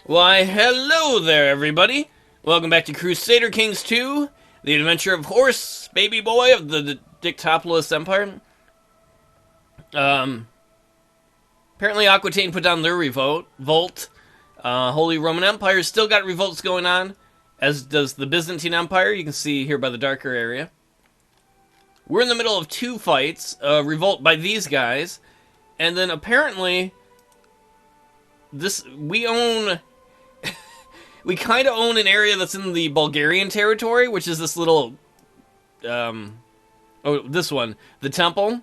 Why, hello there, everybody. Welcome back to Crusader Kings II, the adventure of Horse, baby boy of the Dicktopolous Empire. Apparently Aquitaine put down their revolt. Holy Roman Empire still got revolts going on, as does the Byzantine Empire. You can see here by the darker area. We're in the middle of two fights, a revolt by these guys, and then apparently we kind of own an area that's in the Bulgarian territory, which is this little, this one, the temple,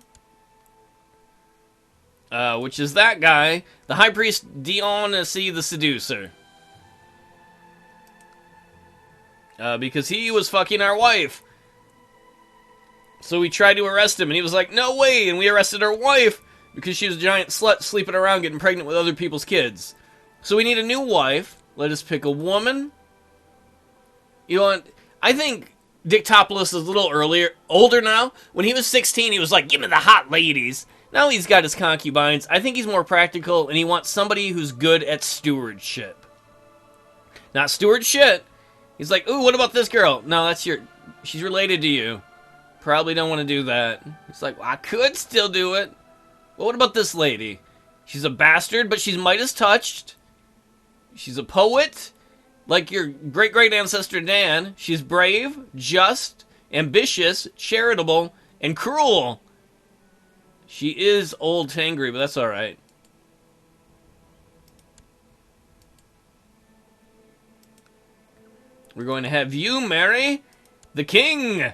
which is that guy, the High Priest Dionysi the Seducer, because he was fucking our wife. So we tried to arrest him, and he was like, no way, and we arrested our wife, because she was a giant slut sleeping around getting pregnant with other people's kids. So we need a new wife. Let us pick a woman. You know what? I think Dicktopolous is a little older now. When he was 16, he was like, give me the hot ladies. Now he's got his concubines. I think he's more practical, and he wants somebody who's good at stewardship. Not stewardship. He's like, ooh, what about this girl? No, she's related to you. Probably don't want to do that. He's like, well, I could still do it. Well, what about this lady? She's a bastard, but she's Midas touched. She's a poet, like your great-great ancestor Dan. She's brave, just, ambitious, charitable, and cruel. She is old angry, but that's alright. We're going to have you marry the king.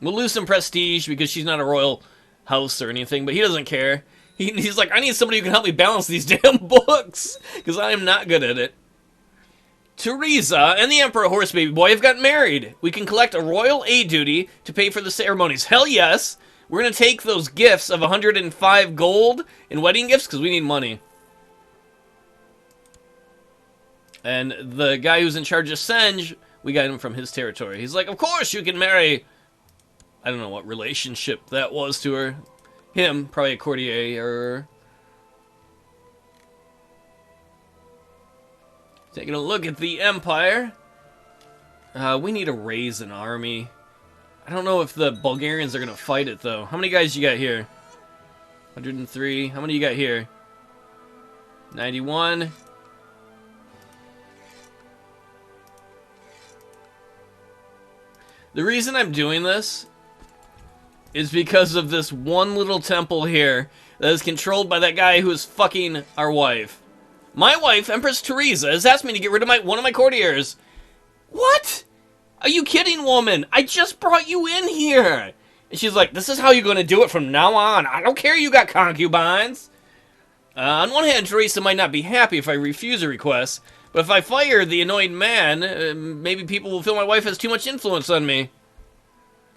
We'll lose some prestige because she's not a royal house or anything, but he doesn't care. He's like, I need somebody who can help me balance these damn books, because I am not good at it. Teresa and the Emperor Horse Baby Boy have got married. We can collect a royal aid duty to pay for the ceremonies. Hell yes! We're going to take those gifts of 105 gold in wedding gifts, because we need money. And the guy who's in charge of Senge, we got him from his territory. He's like, of course you can marry... I don't know what relationship that was to her. Him, probably a courtier. Taking a look at the Empire. We need to raise an army. I don't know if the Bulgarians are going to fight it, though. How many guys you got here? 103. How many you got here? 91. The reason I'm doing this is because of this one little temple here that is controlled by that guy who is fucking our wife. My wife, Empress Teresa, has asked me to get rid of one of my courtiers. What? Are you kidding, woman? I just brought you in here. And she's like, this is how you're going to do it from now on. I don't care you got concubines. On one hand, Teresa might not be happy if I refuse a request, but if I fire the annoyed man, maybe people will feel my wife has too much influence on me.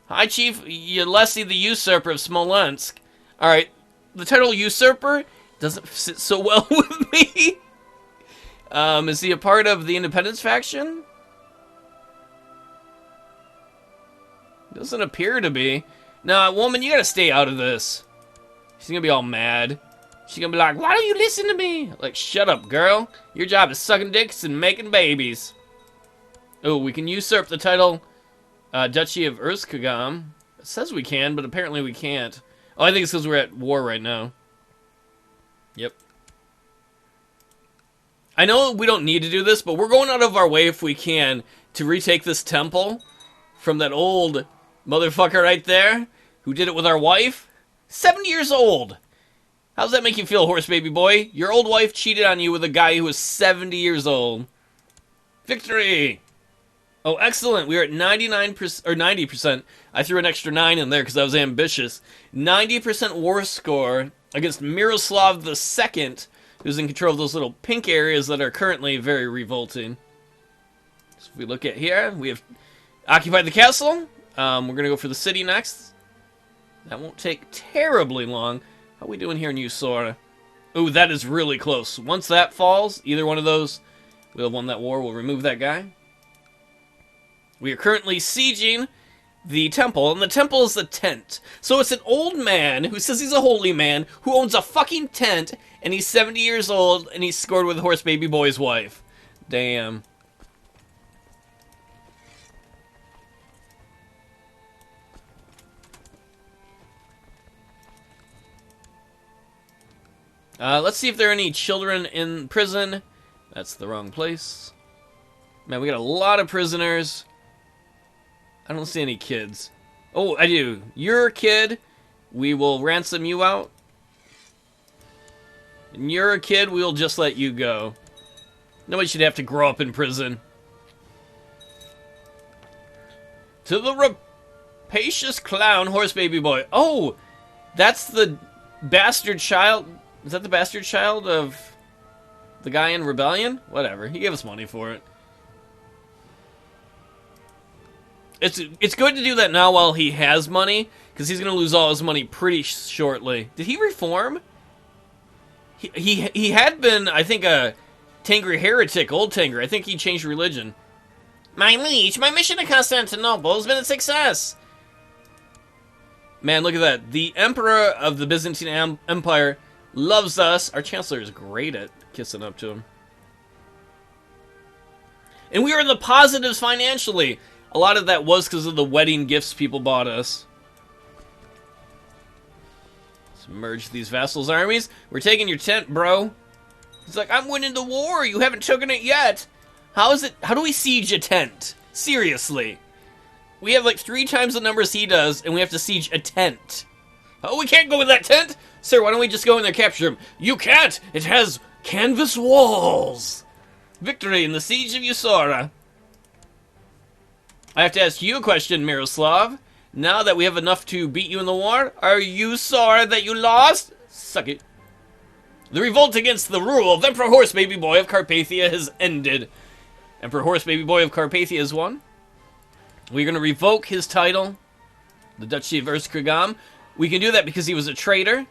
Hi, Chief Yelesi the Usurper of Smolensk. Alright, the title Usurper doesn't sit so well with me. Is he a part of the Independence faction? Doesn't appear to be. Nah, woman, you gotta stay out of this. She's gonna be all mad. She's gonna be like, why don't you listen to me? Like, shut up, girl. Your job is sucking dicks and making babies. Oh, we can usurp the title... Duchy of Erskagam. It says we can, but apparently we can't. Oh, I think it's because we're at war right now. Yep. I know we don't need to do this, but we're going out of our way if we can to retake this temple from that old motherfucker right there who did it with our wife. 70 years old. How's that make you feel, Horse Baby Boy? Your old wife cheated on you with a guy who was 70 years old. Victory! Oh, excellent. We are at 99%, or 90%. I threw an extra 9 in there because I was ambitious. 90% war score against Miroslav II, who's in control of those little pink areas that are currently very revolting. So if we look at here, we have occupied the castle. We're going to go for the city next. That won't take terribly long. How are we doing here in Usora? Ooh, that is really close. Once that falls, either one of those, we'll have won that war. We'll remove that guy. We are currently sieging the temple, and the temple is the tent. So it's an old man who says he's a holy man who owns a fucking tent, and he's 70 years old, and he's scored with Horse Baby Boy's wife. Damn. Let's see if there are any children in prison. That's the wrong place. Man, we got a lot of prisoners. I don't see any kids. Oh, I do. You're a kid. We will ransom you out. And you're a kid. We'll just let you go. Nobody should have to grow up in prison. To the rapacious clown, Horse Baby Boy. Oh, that's the bastard child. Is that the bastard child of the guy in Rebellion? Whatever. He gave us money for it. It's good to do that now while he has money, because he's going to lose all his money pretty shortly. Did he reform? He had been, I think, a Tengri heretic, old Tengri. I think he changed religion. My liege, my mission to Constantinople has been a success. Man, look at that. The Emperor of the Byzantine Empire loves us. Our Chancellor is great at kissing up to him. And we are in the positives financially. A lot of that was because of the wedding gifts people bought us. Let's merge these vassals' armies. We're taking your tent, bro. He's like, I'm winning the war. You haven't taken it yet. How is it? How do we siege a tent? Seriously. We have like 3 times the numbers he does, and we have to siege a tent. Oh, we can't go in that tent? Sir, why don't we just go in there and capture him? You can't! It has canvas walls! Victory in the siege of Usora. I have to ask you a question, Miroslav. Now that we have enough to beat you in the war, are you sorry that you lost? Suck it. The revolt against the rule of Emperor Horse Baby Boy of Carpathia has ended. Emperor Horse Baby Boy of Carpathia has won. We're going to revoke his title, the Duchy of Erzekrigam. We can do that because he was a traitor.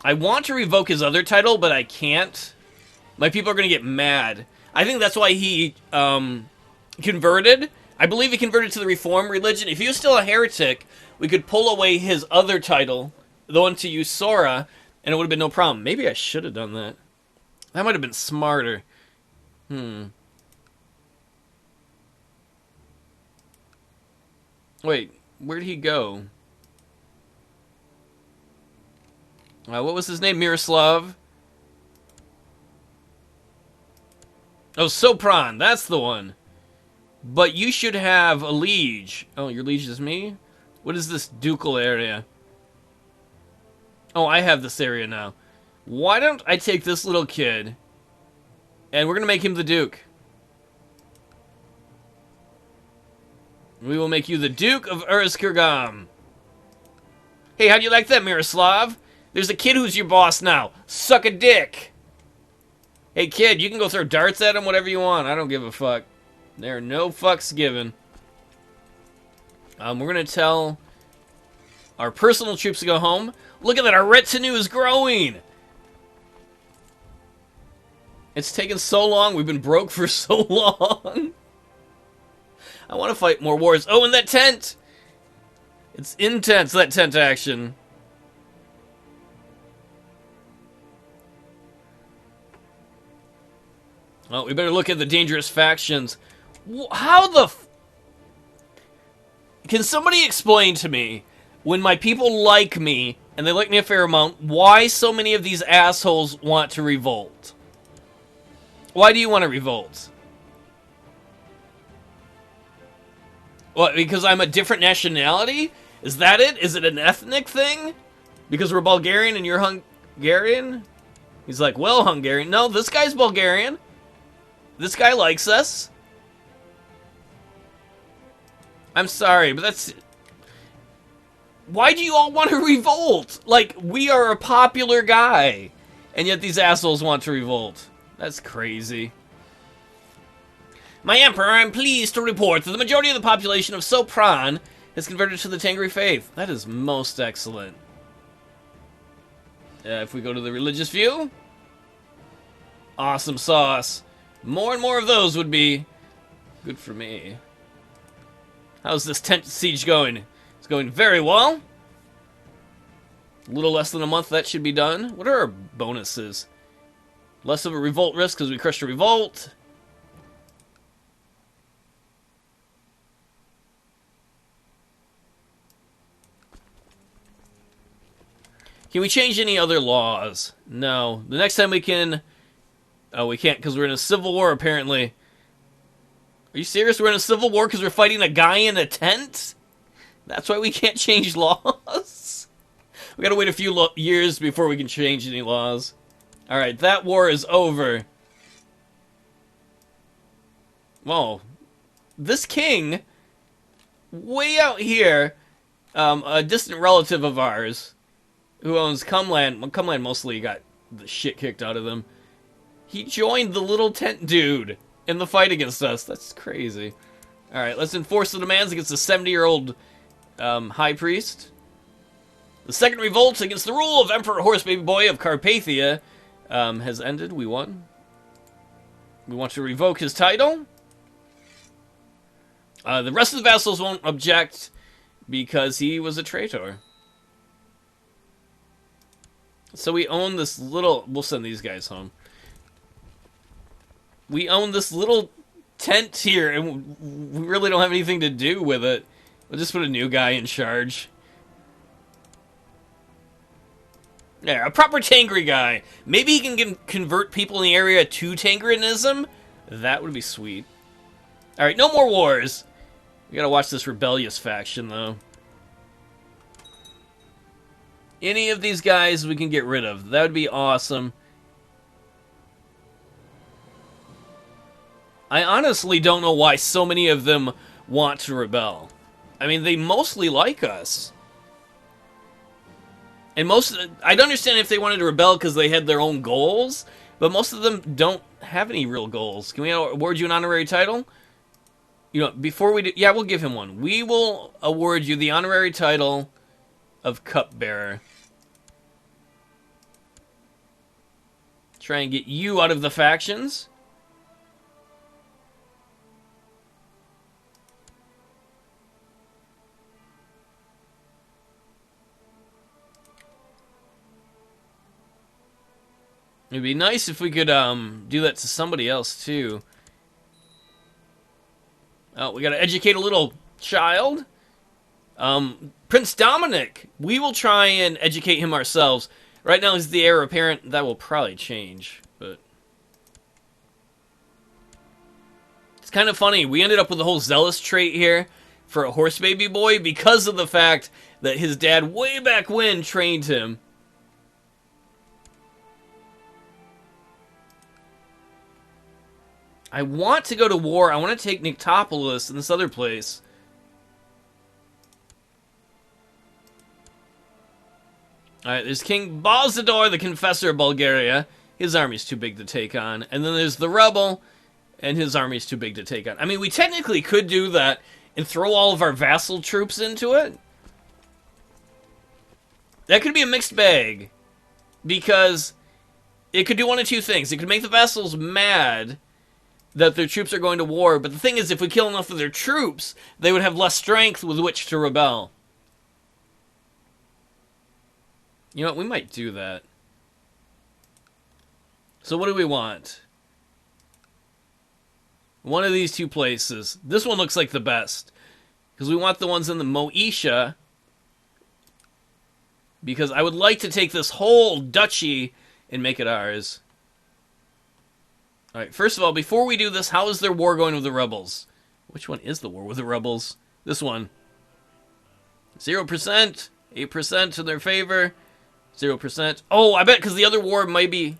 I want to revoke his other title, but I can't. My people are going to get mad. I think that's why he converted. I believe he converted to the Reform religion. If he was still a heretic, we could pull away his other title, the one to Usora, and it would have been no problem. Maybe I should have done that. That might have been smarter. Wait, where'd he go? What was his name? Miroslav? Oh, Sopron. That's the one. But you should have a liege. Oh, your liege is me? What is this ducal area? Oh, I have this area now. Why don't I take this little kid, and we're going to make him the duke. We will make you the Duke of Erzekrigam. Hey, how do you like that, Miroslav? There's a kid who's your boss now. Suck a dick. Hey, kid, you can go throw darts at him, whatever you want. I don't give a fuck. There are no fucks given. We're going to tell our personal troops to go home. Look at that, our retinue is growing. It's taken so long. We've been broke for so long. I want to fight more wars. Oh, and that tent! It's intense, that tent action. Well, we better look at the dangerous factions. How the Can somebody explain to me, when my people like me, and they like me a fair amount, why so many of these assholes want to revolt? Why do you want to revolt? What, because I'm a different nationality? Is that it? Is it an ethnic thing? Because we're Bulgarian and you're Hungarian? He's like, well, Hungarian. No, this guy's Bulgarian. This guy likes us. I'm sorry, but that's... Why do you all want to revolt? Like, we are a popular guy. And yet these assholes want to revolt. That's crazy. My Emperor, I'm pleased to report that the majority of the population of Sopron has converted to the Tengri faith. That is most excellent. If we go to the religious view... Awesome sauce. More and more of those would be good for me. How's this tent siege going? It's going very well. A little less than a month, that should be done. What are our bonuses? Less of a revolt risk because we crushed a revolt. Can we change any other laws? No. The next time we can... Oh, we can't because we're in a civil war, apparently. Are you serious? We're in a civil war because we're fighting a guy in a tent? That's why we can't change laws? We gotta wait a few years before we can change any laws. Alright, that war is over. Whoa. This king, way out here, a distant relative of ours, who owns Cumland. Well, Cumland mostly got the shit kicked out of them. He joined the little tent dude in the fight against us. That's crazy. Alright, let's enforce the demands against the 70-year-old high priest. The second revolt against the rule of Emperor Horse Baby Boy of Carpathia has ended. We won. We want to revoke his title. The rest of the vassals won't object because he was a traitor. So we own this little... We'll send these guys home. We own this little tent here, and we really don't have anything to do with it. We'll just put a new guy in charge. Yeah, a proper Tangri guy. Maybe he can convert people in the area to Tangrianism? That would be sweet. Alright, no more wars. We gotta watch this rebellious faction, though. Any of these guys we can get rid of. That would be awesome. I honestly don't know why so many of them want to rebel. I mean, they mostly like us. And I'd understand if they wanted to rebel because they had their own goals, but most of them don't have any real goals. Can we award you an honorary title? You know, before we do... Yeah, we'll give him one. We will award you the honorary title of Cupbearer. Try and get you out of the factions. It'd be nice if we could do that to somebody else too. Oh, we gotta educate a little child. Prince Dominic. We will try and educate him ourselves. Right now he's the heir apparent. That will probably change, but it's kind of funny. We ended up with the whole zealous trait here for a horse baby boy because of the fact that his dad way back when trained him. I want to go to war. I want to take Dicktopolous in this other place. Alright, there's King Bozidor, the Confessor of Bulgaria. His army's too big to take on. And then there's the Rebel, and his army's too big to take on. I mean, we technically could do that and throw all of our vassal troops into it. That could be a mixed bag. Because it could do one of two things. It could make the vassals mad that their troops are going to war, but the thing is, if we kill enough of their troops, they would have less strength with which to rebel. You know what, we might do that. So what do we want? One of these two places. This one looks like the best. Because we want the ones in the Moesia. Because I would like to take this whole duchy and make it ours. Alright, first of all, before we do this, how is their war going with the rebels? Which one is the war with the rebels? This one. 0%, 8% in their favor, 0%. Oh, I bet because the other war might be...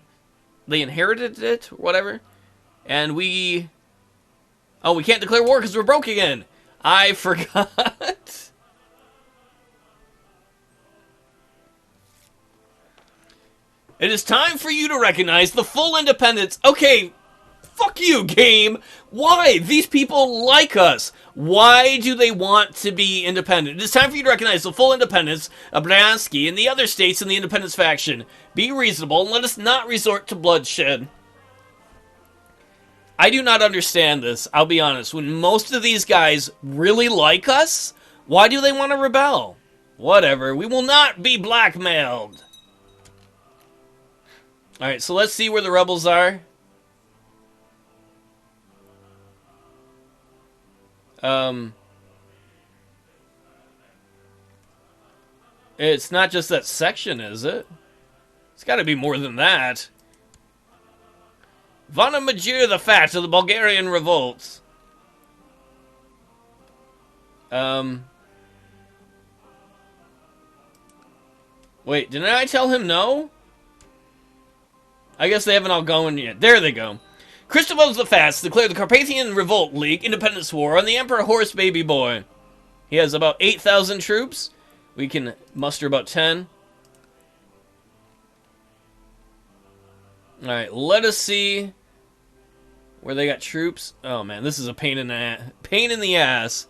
They inherited it, or whatever. And we... Oh, we can't declare war because we're broke again. I forgot. It is time for you to recognize the full independence. Okay, fuck you, game. Why? These people like us. Why do they want to be independent? It is time for you to recognize the full independence of Bryansky and the other states in the independence faction. Be reasonable and let us not resort to bloodshed. I do not understand this, I'll be honest. When most of these guys really like us, why do they want to rebel? Whatever, we will not be blackmailed. Alright, so let's see where the rebels are. It's not just that section, is it? It's gotta be more than that. Vana Majir the Fat of the Bulgarian revolts. Wait, didn't I tell him no? I guess they haven't all gone yet. There they go. Christopher the Fast declared the Carpathian Revolt League Independence War on the Emperor Horse Baby Boy. He has about 8,000 troops. We can muster about 10. Alright, let us see where they got troops. Oh man, this is a pain in the ass.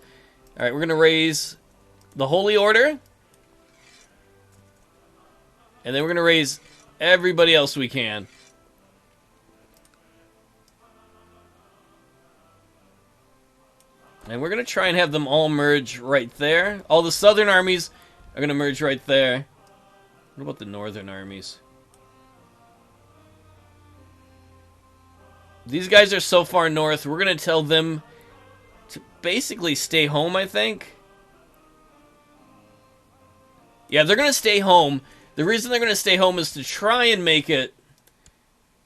Alright, we're going to raise the Holy Order. And then we're going to raise everybody else we can. And we're going to try and have them all merge right there. All the southern armies are going to merge right there. What about the northern armies? These guys are so far north, we're going to tell them to basically stay home, I think. Yeah, they're going to stay home. The reason they're going to stay home is to try and make it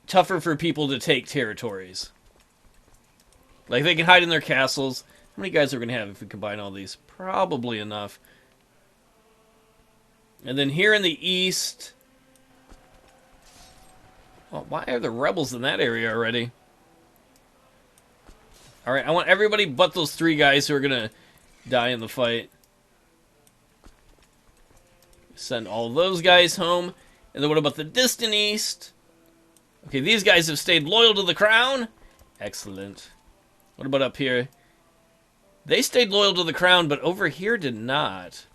tougher for people to take territories. Like, they can hide in their castles. How many guys are we going to have if we combine all these? Probably enough. And then here in the east... Well, why are there rebels in that area already? Alright, I want everybody but those 3 guys who are going to die in the fight. Send all those guys home. And then what about the distant east? Okay, these guys have stayed loyal to the crown. Excellent. What about up here? They stayed loyal to the crown, but over here did not.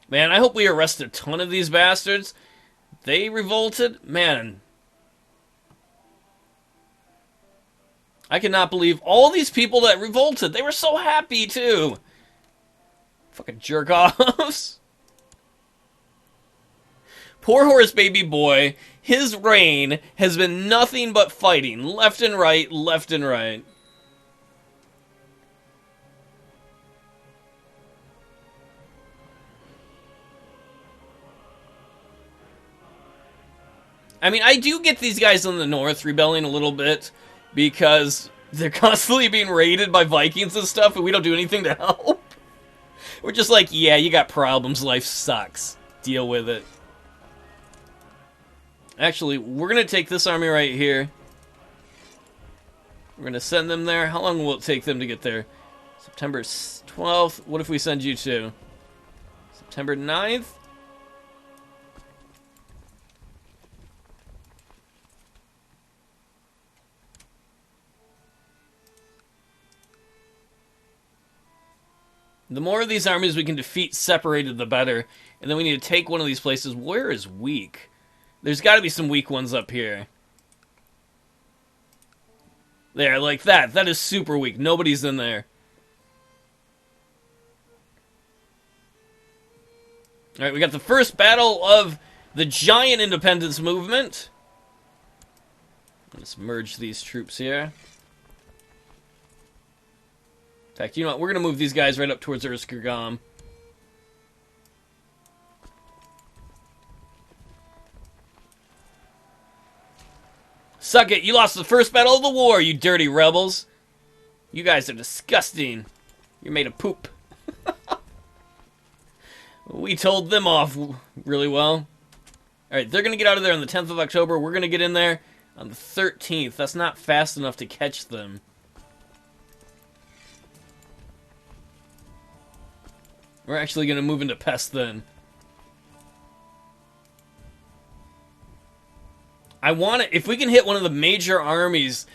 Man, I hope we arrest a ton of these bastards. They revolted? Man. I cannot believe all these people that revolted. They were so happy, too. Fucking jerk-offs. Poor horse baby boy. His reign has been nothing but fighting. Left and right, left and right. I mean, I do get these guys in the north rebelling a little bit because they're constantly being raided by Vikings and stuff, and we don't do anything to help. We're just like, yeah, you got problems, life sucks. Deal with it. Actually, we're going to take this army right here. We're going to send them there. How long will it take them to get there? September 12th. What if we send you to September 9th? The more of these armies we can defeat separated, the better. And then we need to take one of these places. Where is weak? There's got to be some weak ones up here. There, like that. That is super weak. Nobody's in there. Alright, we got the first battle of the giant independence movement. Let's merge these troops here. In fact, you know what? We're going to move these guys right up towards Urskirgam. Suck it! You lost the first battle of the war, you dirty rebels! You guys are disgusting. You're made of poop. We told them off really well. Alright, they're going to get out of there on the 10th of October. We're going to get in there on the 13th. That's not fast enough to catch them. We're actually going to move into Pest then. I want to... If we can hit one of the major armies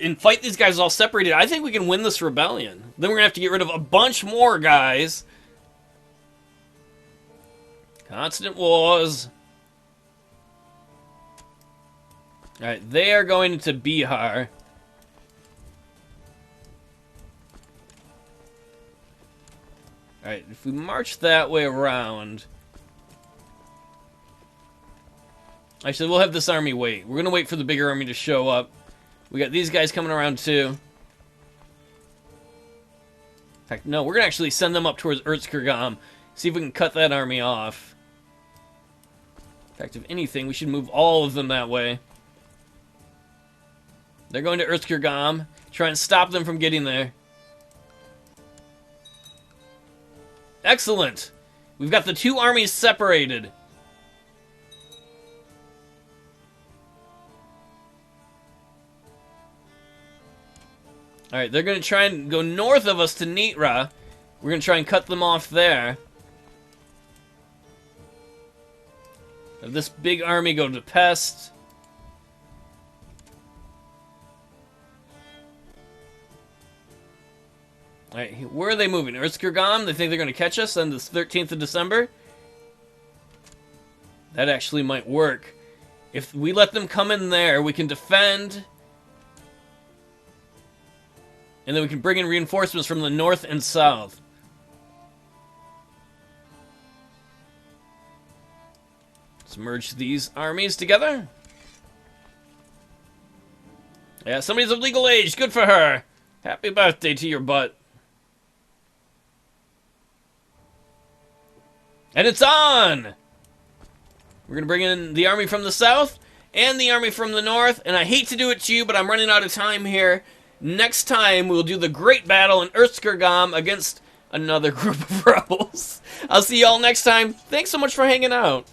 and fight these guys all separated, I think we can win this rebellion. Then we're going to have to get rid of a bunch more guys. Constant wars. Alright, they are going into Bihar. Alright, if we march that way around... Actually, we'll have this army wait. We're gonna wait for the bigger army to show up. We got these guys coming around too. In fact, no, we're gonna actually send them up towards Erzkurgam. See if we can cut that army off. In fact, if anything, we should move all of them that way. They're going to Erzkurgam. Try and stop them from getting there. Excellent! We've got the two armies separated. Alright, they're going to try and go north of us to Nitra. We're going to try and cut them off there. Have this big army go to Pest. Alright, where are they moving? Erzkurgam? They think they're going to catch us on the 13th of December? That actually might work. If we let them come in there, we can defend... And then we can bring in reinforcements from the north and south. Let's merge these armies together. Yeah, somebody's of legal age. Good for her. Happy birthday to your butt. And it's on! We're going to bring in the army from the south and the army from the north. And I hate to do it to you, but I'm running out of time here. Next time, we'll do the great battle in Erzkurgam against another group of rebels. I'll see y'all next time. Thanks so much for hanging out.